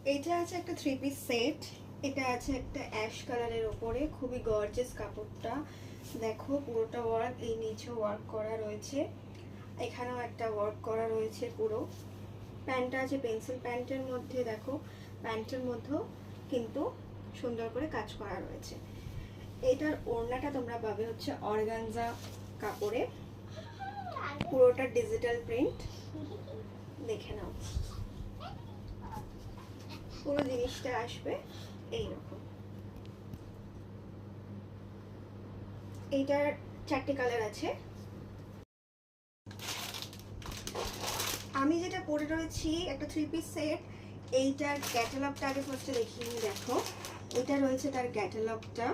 এইটা আছে একটা 3 পিস সেট। এটা আছে একটা অ্যাশ কালারের উপরে, খুবই গর্জিয়াস কাপড়টা। দেখো পুরোটা ওয়ার্ক, এই নিচেও ওয়ার্ক করা রয়েছে, এখানেও একটা ওয়ার্ক করা রয়েছে পুরো। প্যান্টটা আছে পেন্সিল প্যান্টের মধ্যে, দেখো প্যান্টের মধ্যেও কিন্তু সুন্দর করে কাজ করা রয়েছে। এটার ওড়নাটা তোমরা পাবে হচ্ছে অর্গানজা কাপড়ে, পুরোটা ডিজিটাল প্রিন্ট। দেখে নাও, পুরো জিনিসটা আসবে এইরকম। এইটার 4টে কালার আছে। আমি যেটা পরে রয়েছি একটা 3 পিস সেট। এইটার ক্যাটালগটা আগে ফার্স্টে দেখিয়ে নিই। দেখো এটা রয়েছে তার ক্যাটালগটা।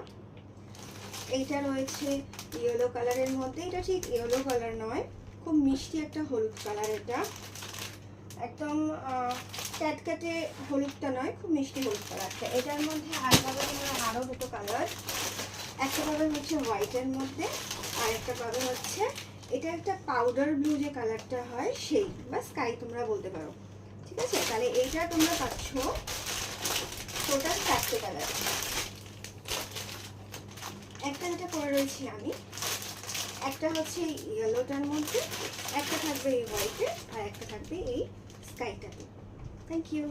এইটা রয়েছে ইয়েলো কালারের মধ্যে। এটা ঠিক ইয়েলো কালার নয়, খুব মিষ্টি একটা হলুদ কালার। এটা একদম ক্যাটক্যাটে হলুদটা নয়, খুব মিষ্টি হলুদ কালারটা। এটার মধ্যে আরও দুটো কালার। একটা পাবে হচ্ছে হোয়াইটের মধ্যে, আর একটা পাবে হচ্ছে এটা একটা পাউডার ব্লু যে কালারটা হয় সেই, বা স্কাই তোমরা বলতে পারো। ঠিক আছে, তাহলে এইটা তোমরা পাচ্ছ টোটাল 4টে কালার। একটা যেটা পরে রয়েছি আমি, একটা হচ্ছে ইয়েলোটার মধ্যে, একটা থাকবে এই হোয়াইটে, আর একটা থাকবে এই স্কাইটাতে। Thank you.